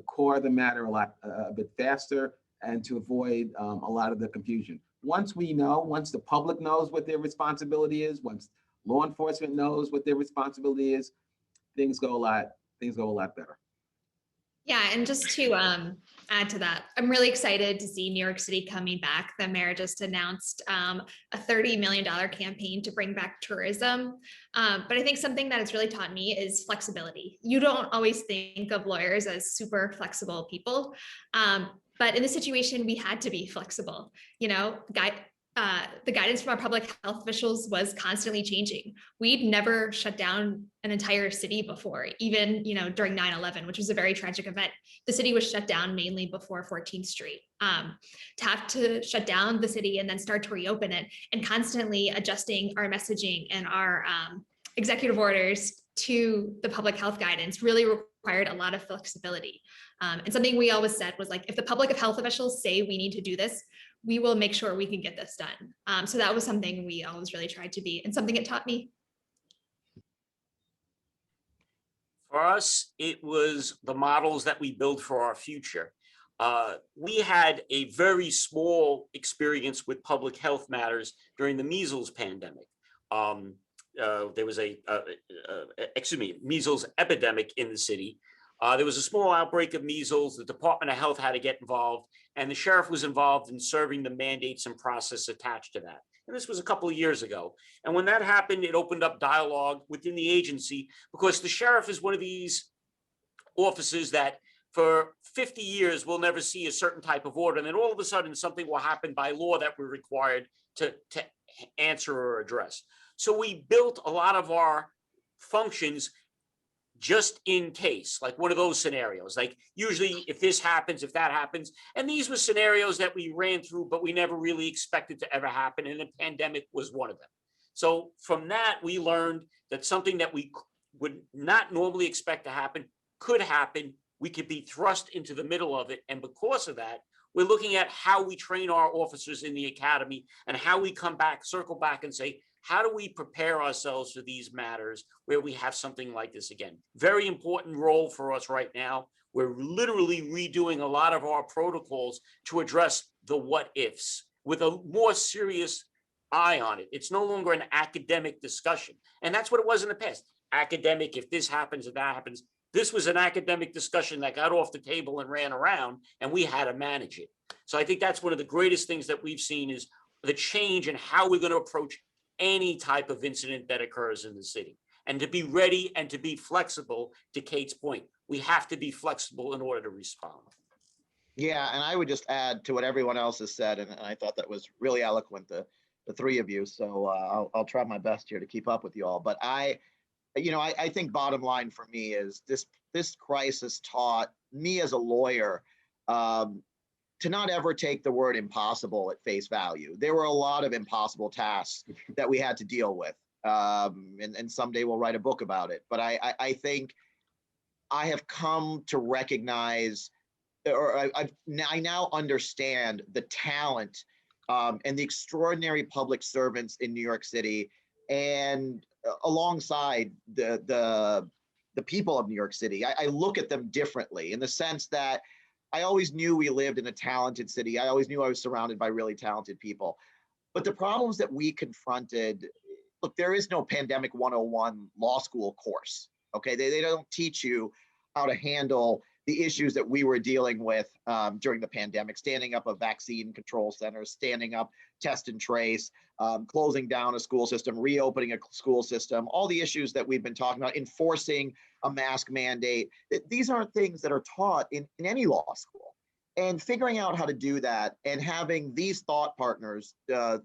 core of the matter a bit faster and to avoid a lot of the confusion. Once the public knows what their responsibility is, once law enforcement knows what their responsibility is, things go a lot better. Yeah, and just to add to that, I'm really excited to see New York City coming back. The mayor just announced a $30 million campaign to bring back tourism. But I think something that has really taught me is flexibility. You don't always think of lawyers as super flexible people. But in this situation, we had to be flexible. The guidance from our public health officials was constantly changing. We'd never shut down an entire city before, even during 9/11, which was a very tragic event. The city was shut down mainly before 14th Street. To have to shut down the city and then start to reopen it and constantly adjusting our messaging and our executive orders to the public health guidance really required a lot of flexibility. And something we always said was if the public health officials say we need to do this, we will make sure we can get this done. So that was something we always really tried to be, and something it taught me. For us, it was the models that we build for our future. We had a very small experience with public health matters during the measles pandemic. There was measles epidemic in the city. There was a small outbreak of measles. The Department of Health had to get involved, and the sheriff was involved in serving the mandates and process attached to that. And this was a couple of years ago. And when that happened, it opened up dialogue within the agency, because the sheriff is one of these offices that for 50 years we'll never see a certain type of order. And then all of a sudden something will happen by law that we're required to answer or address. So we built a lot of our functions just in case, like one of those scenarios, like usually if this happens, if that happens. And these were scenarios that we ran through, but we never really expected to ever happen. And the pandemic was one of them. So from that, we learned that something that we would not normally expect to happen could happen. We could be thrust into the middle of it. And because of that, we're looking at how we train our officers in the academy and how we come back, circle back and say, how do we prepare ourselves for these matters where we have something like this again? Very important role for us right now. We're literally redoing a lot of our protocols to address the what ifs with a more serious eye on it. It's no longer an academic discussion. And that's what it was in the past. Academic, if this happens, if that happens. This was an academic discussion that got off the table and ran around, and we had to manage it. So I think that's one of the greatest things that we've seen is the change in how we're going to approach any type of incident that occurs in the city, and to be ready and to be flexible. To Kate's point, we have to be flexible in order to respond. Yeah, and I would just add to what everyone else has said, and I thought that was really eloquent, the three of you. So I'll try my best here to keep up with you all. But I think bottom line for me is this crisis taught me as a lawyer to not ever take the word impossible at face value. There were a lot of impossible tasks that we had to deal with. And someday we'll write a book about it. But I think I have come to recognize, or I now understand the talent and the extraordinary public servants in New York City, and alongside the people of New York City. I look at them differently in the sense that I always knew we lived in a talented city. I always knew I was surrounded by really talented people. But the problems that we confronted, look, there is no Pandemic 101 law school course, okay? They don't teach you how to handle the issues that we were dealing with during the pandemic, standing up a vaccine control center, standing up test and trace, closing down a school system, reopening a school system, all the issues that we've been talking about, enforcing a mask mandate. These aren't things that are taught in any law school. And figuring out how to do that and having these thought partners,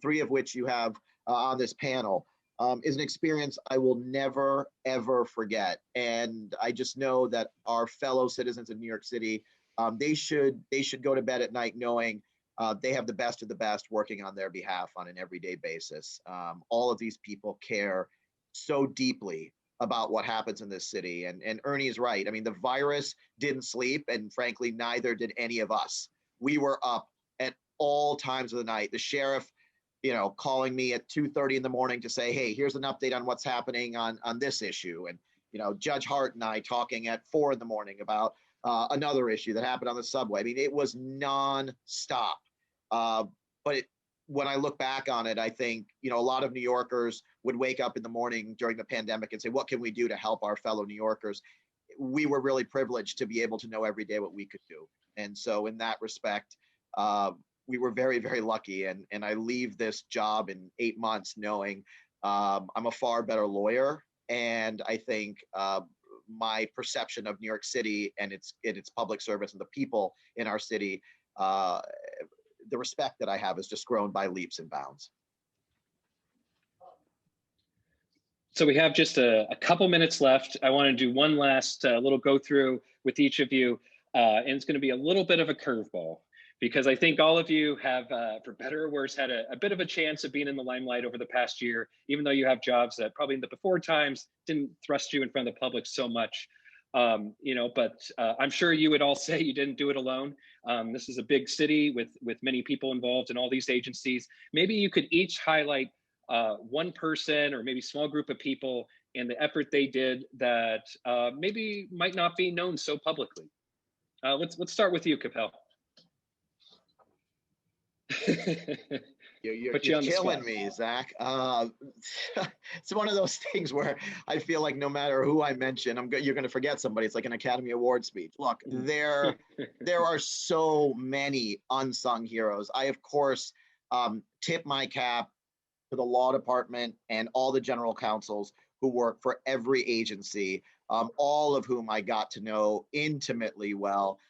three of which you have on this panel, is an experience I will never, ever forget. And I just know that our fellow citizens in New York City, they should go to bed at night knowing they have the best of the best working on their behalf on an everyday basis. All of these people care so deeply about what happens in this city. And Ernie is right. I mean, the virus didn't sleep, and frankly, neither did any of us. We were up at all times of the night. The sheriff, calling me at 2:30 in the morning to say, hey, here's an update on what's happening on this issue. And, Judge Hart and I talking at 4 in the morning about another issue that happened on the subway. I mean, it was nonstop. But when I look back on it, I think, a lot of New Yorkers would wake up in the morning during the pandemic and say, what can we do to help our fellow New Yorkers? We were really privileged to be able to know every day what we could do. And so in that respect, we were very, very lucky. And I leave this job in 8 months knowing I'm a far better lawyer. And I think my perception of New York City and its public service and the people in our city, the respect that I have has just grown by leaps and bounds. So we have just a couple minutes left. I want to do one last little go through with each of you. And it's going to be a little bit of a curveball, because I think all of you have, for better or worse, had a bit of a chance of being in the limelight over the past year, even though you have jobs that probably in the before times didn't thrust you in front of the public so much. But I'm sure you would all say you didn't do it alone. This is a big city with many people involved in all these agencies. Maybe you could each highlight one person or maybe small group of people and the effort they did that maybe might not be known so publicly. Let's start with you, Kapil. You're Put you on the killing spot. me, Zach. It's one of those things where I feel like no matter who I mention, you're going to forget somebody. It's like an Academy Award speech. Look, there are so many unsung heroes. I, of course, tip my cap to the law department and all the general counsels who work for every agency, all of whom I got to know intimately well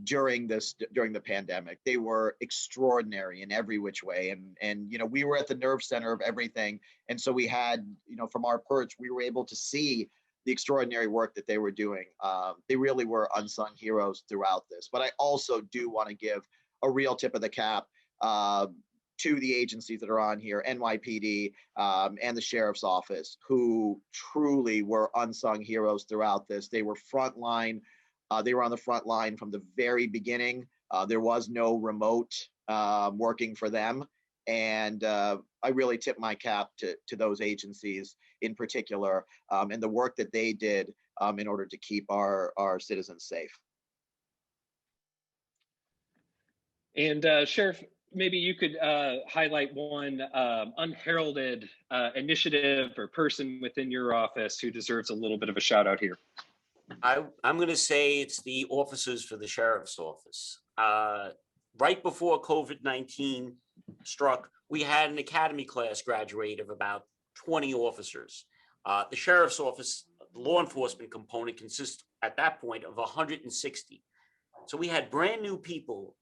during the pandemic. They were extraordinary in every which way. And we were at the nerve center of everything. And so we had, from our perch, we were able to see the extraordinary work that they were doing. They really were unsung heroes throughout this. But I also do want to give a real tip of the cap to the agencies that are on here, NYPD and the Sheriff's Office, who truly were unsung heroes throughout this. They were frontline. They were on the front line from the very beginning. There was no remote working for them. And I really tip my cap to those agencies in particular and the work that they did in order to keep our citizens safe. And Sheriff, maybe you could highlight one unheralded initiative or person within your office who deserves a little bit of a shout out here. I'm going to say it's the officers for the Sheriff's Office. Right before COVID-19 struck, we had an academy class graduate of about 20 officers. The Sheriff's Office, the law enforcement component, consists at that point of 160. So we had brand new people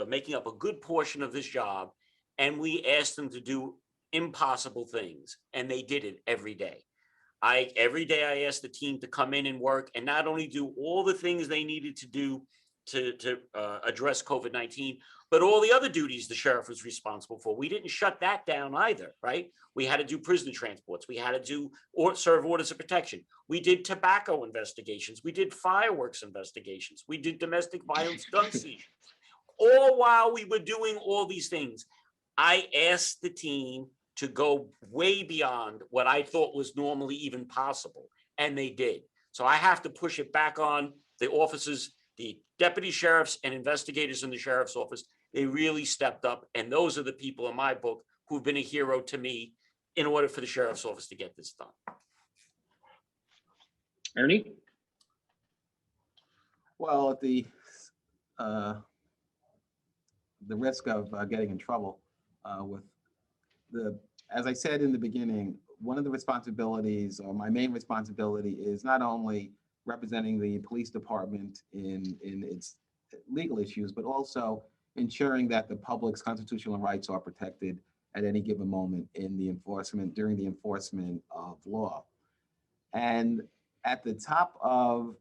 making up a good portion of this job, and we asked them to do impossible things, and they did it every day. Every day I asked the team to come in and work and not only do all the things they needed to do to address COVID-19, but all the other duties the sheriff was responsible for. We didn't shut that down either, right? We had to do prisoner transports. We had to do or serve orders of protection. We did tobacco investigations. We did fireworks investigations. We did domestic violence gun seizures. All while we were doing all these things, I asked the team to go way beyond what I thought was normally even possible, and they did. So I have to push it back on the officers, the deputy sheriffs and investigators in the sheriff's office. They really stepped up, and those are the people in my book who've been a hero to me in order for the sheriff's office to get this done. Ernie? Well, at the risk of getting in trouble with as I said in the beginning, one of the responsibilities, or my main responsibility, is not only representing the police department in its legal issues, but also ensuring that the public's constitutional rights are protected at any given moment during the enforcement of law. And at the top of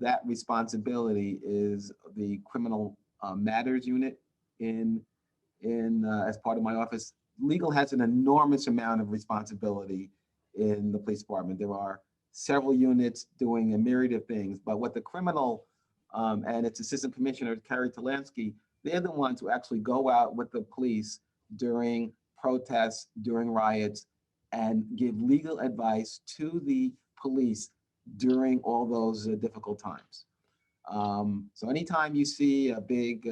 that responsibility is the criminal matters unit as part of my office. Legal has an enormous amount of responsibility in the police department. There are several units doing a myriad of things, but what the criminal and its assistant commissioner, Carrie Talansky, they're the ones who actually go out with the police during protests, during riots, and give legal advice to the police during all those difficult times. So anytime you see a big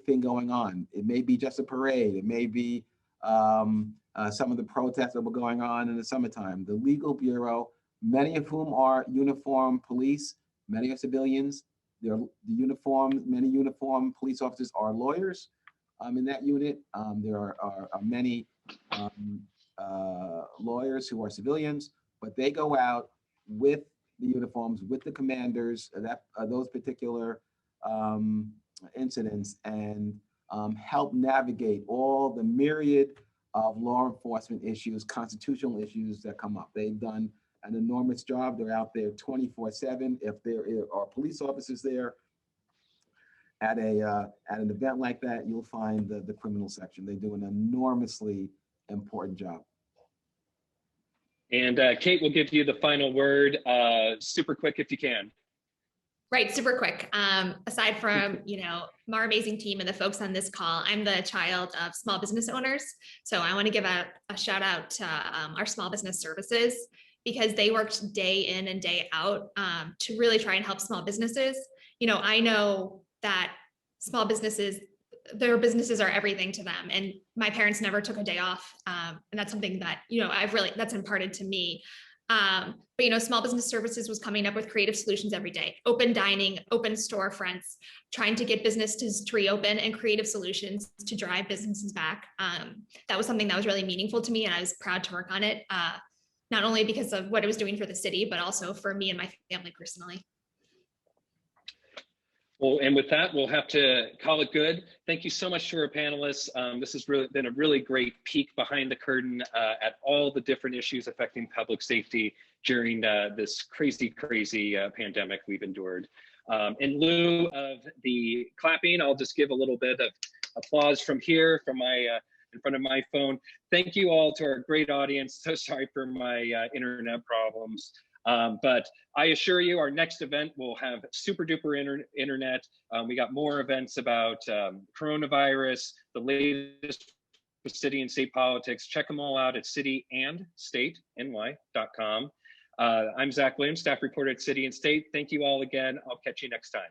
thing going on, it may be just a parade, it may be some of the protests that were going on in the summertime, the legal bureau, many of whom are uniformed police, many are civilians. Many uniformed police officers are lawyers in that unit. There are many lawyers who are civilians, but they go out with the uniforms, with the commanders, those particular incidents, and help navigate all the myriad of law enforcement issues, constitutional issues that come up. They've done an enormous job. They're out there 24/7. If there are police officers there at an event like that, you'll find the criminal section. They do an enormously important job. And Kate will give you the final word, super quick if you can. Right, super quick. Aside from, our amazing team and the folks on this call, I'm the child of small business owners. So I want to give a shout out to our small business services, because they worked day in and day out to really try and help small businesses. I know that small businesses, their businesses are everything to them. And my parents never took a day off. And that's something that, that's imparted to me. But small business services was coming up with creative solutions every day, open dining, open storefronts, trying to get businesses to reopen and creative solutions to drive businesses back. That was something that was really meaningful to me, and I was proud to work on it, not only because of what it was doing for the city, but also for me and my family personally. Well, and with that, we'll have to call it good. Thank you so much to our panelists. This has really been a really great peek behind the curtain at all the different issues affecting public safety during this crazy pandemic we've endured. In lieu of the clapping, I'll just give a little bit of applause from here, from my in front of my phone. Thank you all to our great audience. So sorry for my internet problems. But I assure you, our next event will have super duper internet. We got more events about coronavirus, the latest city and state politics. Check them all out at cityandstateny.com. I'm Zach Williams, staff reporter at City and State. Thank you all again. I'll catch you next time.